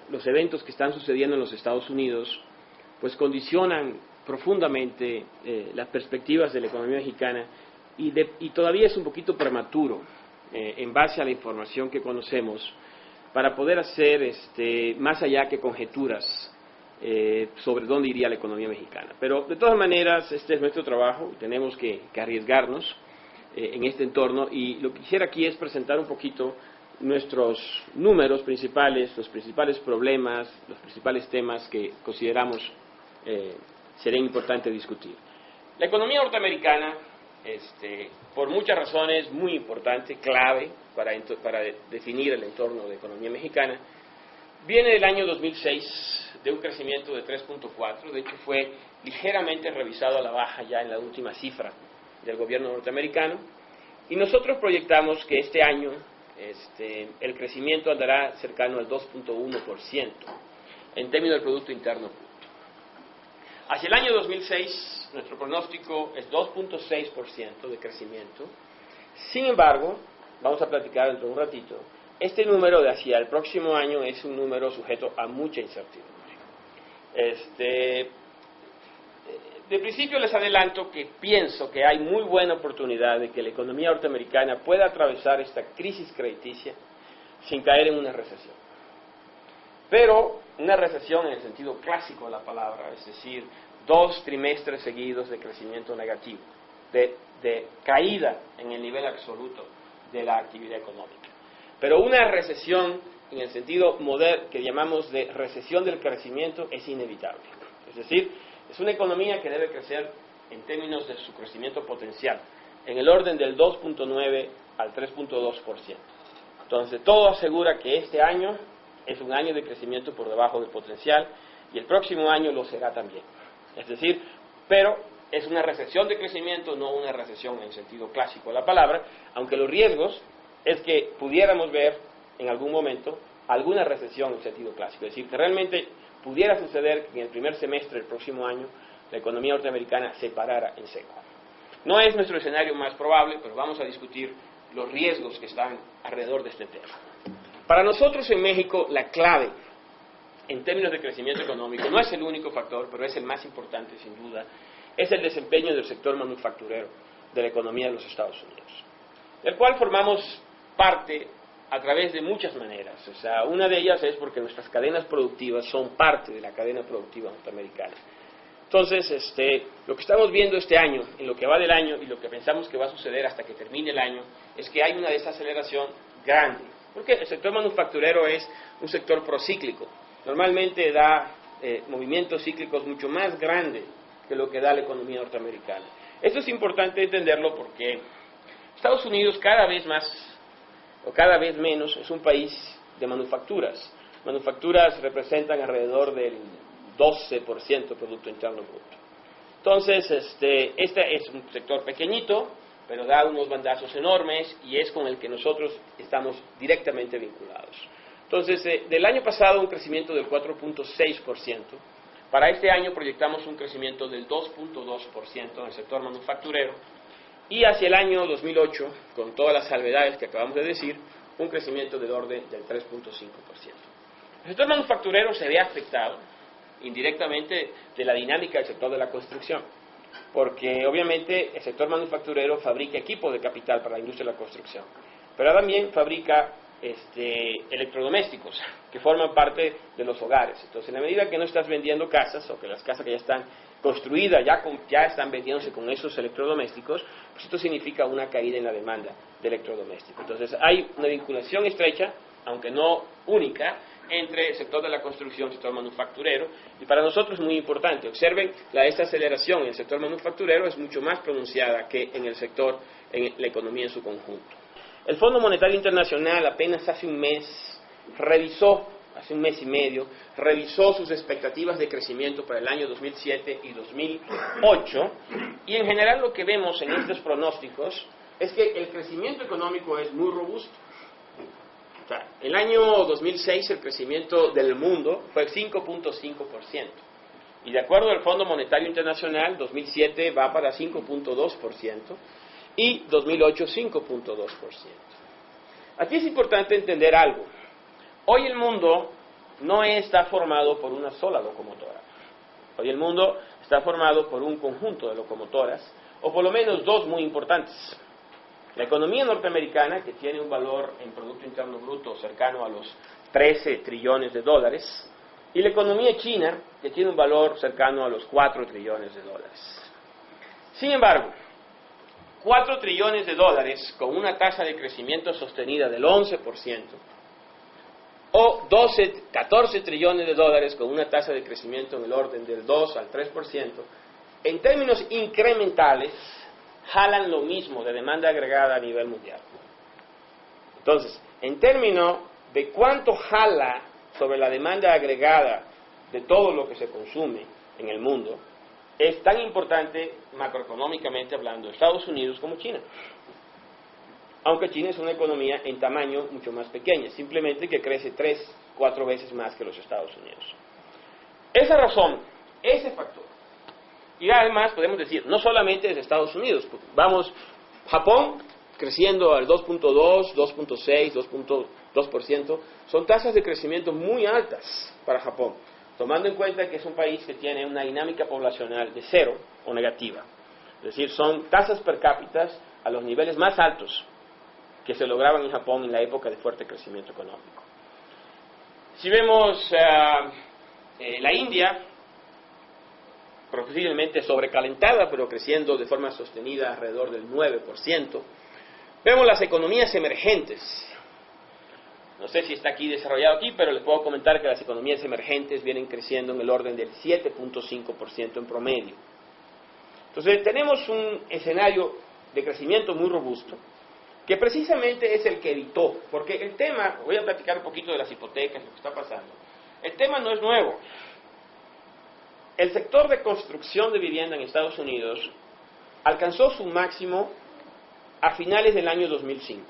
los eventos que están sucediendo en los Estados Unidos pues condicionan profundamente las perspectivas de la economía mexicana y todavía es un poquito prematuro en base a la información que conocemos para poder hacer más allá que conjeturas sobre dónde iría la economía mexicana. Pero de todas maneras este es nuestro trabajo, tenemos que arriesgarnos en este entorno y lo que quisiera aquí es presentar un poquito nuestros números principales, los principales problemas, los principales temas que consideramos sería importante discutir. La economía norteamericana, por muchas razones muy importante, clave para definir el entorno de economía mexicana, viene del año 2006 de un crecimiento de 3.4, de hecho fue ligeramente revisado a la baja ya en la última cifra del gobierno norteamericano, y nosotros proyectamos que este año el crecimiento andará cercano al 2.1% en términos del Producto Interno Bruto. Hacia el año 2006, nuestro pronóstico es 2.6% de crecimiento. Sin embargo, vamos a platicar dentro de un ratito, este número de hacia el próximo año es un número sujeto a mucha incertidumbre. De principio les adelanto que pienso que hay muy buena oportunidad de que la economía norteamericana pueda atravesar esta crisis crediticia sin caer en una recesión. Pero una recesión en el sentido clásico de la palabra, es decir, 2 trimestres seguidos de crecimiento negativo, de caída en el nivel absoluto de la actividad económica. Pero una recesión en el sentido moderno que llamamos de recesión del crecimiento es inevitable. Es decir, es una economía que debe crecer en términos de su crecimiento potencial, en el orden del 2.9 al 3.2%. Entonces, todo asegura que este año es un año de crecimiento por debajo del potencial y el próximo año lo será también. Es decir, pero es una recesión de crecimiento, no una recesión en el sentido clásico de la palabra, aunque los riesgos es que pudiéramos ver en algún momento alguna recesión en el sentido clásico. Es decir, que realmente pudiera suceder que en el primer semestre del próximo año la economía norteamericana se parara en seco. No es nuestro escenario más probable, pero vamos a discutir los riesgos que están alrededor de este tema. Para nosotros en México la clave en términos de crecimiento económico no es el único factor, pero es el más importante sin duda, es el desempeño del sector manufacturero de la economía de los Estados Unidos, del cual formamos parte a través de muchas maneras. O sea, una de ellas es porque nuestras cadenas productivas son parte de la cadena productiva norteamericana. Entonces, lo que estamos viendo este año, en lo que va del año y lo que pensamos que va a suceder hasta que termine el año, es que hay una desaceleración grande, porque el sector manufacturero es un sector procíclico. Normalmente da movimientos cíclicos mucho más grandes que lo que da la economía norteamericana. Esto es importante entenderlo porque Estados Unidos cada vez más o cada vez menos es un país de manufacturas. Manufacturas representan alrededor del 12% del Producto Interno Bruto. Entonces, este es un sector pequeñito, pero da unos bandazos enormes y es con el que nosotros estamos directamente vinculados. Entonces, del año pasado un crecimiento del 4.6%, para este año proyectamos un crecimiento del 2.2% en el sector manufacturero y hacia el año 2008, con todas las salvedades que acabamos de decir, un crecimiento del orden del 3.5%. El sector manufacturero se ve afectado indirectamente de la dinámica del sector de la construcción, porque obviamente el sector manufacturero fabrica equipos de capital para la industria de la construcción, pero también fabrica electrodomésticos que forman parte de los hogares. Entonces, en la medida que no estás vendiendo casas o que las casas que ya están construidas ya están vendiéndose con esos electrodomésticos, pues esto significa una caída en la demanda de electrodomésticos. Entonces, hay una vinculación estrecha, aunque no única, entre el sector de la construcción y el sector manufacturero, y para nosotros es muy importante. Observen, la desaceleración en el sector manufacturero es mucho más pronunciada que en el sector, en la economía en su conjunto. El Fondo Monetario Internacional apenas hace un mes y medio, revisó sus expectativas de crecimiento para el año 2007 y 2008, y en general lo que vemos en estos pronósticos es que el crecimiento económico es muy robusto. O sea, el año 2006 el crecimiento del mundo fue 5.5%, y de acuerdo al Fondo Monetario Internacional, 2007 va para 5.2%, y 2008 5.2%. Aquí es importante entender algo. Hoy el mundo no está formado por una sola locomotora. Hoy el mundo está formado por un conjunto de locomotoras, o por lo menos dos muy importantes. La economía norteamericana, que tiene un valor en Producto Interno Bruto cercano a los 13 trillones de dólares, y la economía china, que tiene un valor cercano a los 4 trillones de dólares. Sin embargo, 4 trillones de dólares con una tasa de crecimiento sostenida del 11%, o 14 trillones de dólares con una tasa de crecimiento en el orden del 2 al 3%, en términos incrementales, jalan lo mismo de demanda agregada a nivel mundial. Entonces, en términos de cuánto jala sobre la demanda agregada de todo lo que se consume en el mundo, es tan importante macroeconómicamente hablando Estados Unidos como China. Aunque China es una economía en tamaño mucho más pequeña, simplemente que crece 3-4 veces más que los Estados Unidos. Esa razón, ese factor, y además podemos decir, no solamente desde Estados Unidos, vamos, Japón creciendo al 2.2, 2.6, 2.2%, son tasas de crecimiento muy altas para Japón, tomando en cuenta que es un país que tiene una dinámica poblacional de 0 o negativa. Es decir, son tasas per cápita a los niveles más altos que se lograban en Japón en la época de fuerte crecimiento económico. Si vemos la India, posiblemente sobrecalentada, pero creciendo de forma sostenida alrededor del 9%. Vemos las economías emergentes. No sé si está aquí desarrollado aquí, pero les puedo comentar que las economías emergentes vienen creciendo en el orden del 7.5% en promedio. Entonces tenemos un escenario de crecimiento muy robusto, que precisamente es el que evitó, porque el tema, voy a platicar un poquito de las hipotecas, lo que está pasando. El tema no es nuevo. El sector de construcción de vivienda en Estados Unidos alcanzó su máximo a finales del año 2005.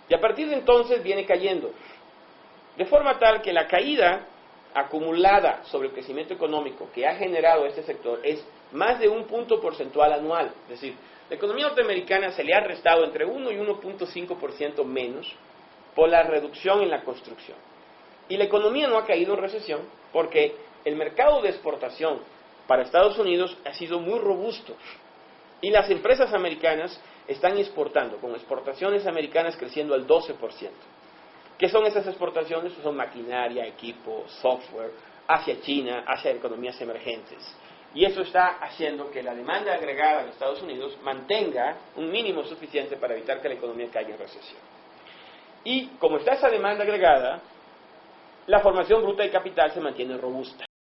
Y a partir de entonces viene cayendo. De forma tal que la caída acumulada sobre el crecimiento económico que ha generado este sector es más de 1 punto porcentual anual. Es decir, la economía norteamericana se le ha restado entre 1 y 1.5% menos por la reducción en la construcción. Y la economía no ha caído en recesión porque el mercado de exportación para Estados Unidos ha sido muy robusto. Y las empresas americanas están exportando, con exportaciones americanas creciendo al 12%. ¿Qué son esas exportaciones? Son maquinaria, equipo, software, hacia China, hacia economías emergentes. Y eso está haciendo que la demanda agregada en Estados Unidos mantenga un mínimo suficiente para evitar que la economía caiga en recesión. Y como está esa demanda agregada, la formación bruta de capital se mantiene robusta.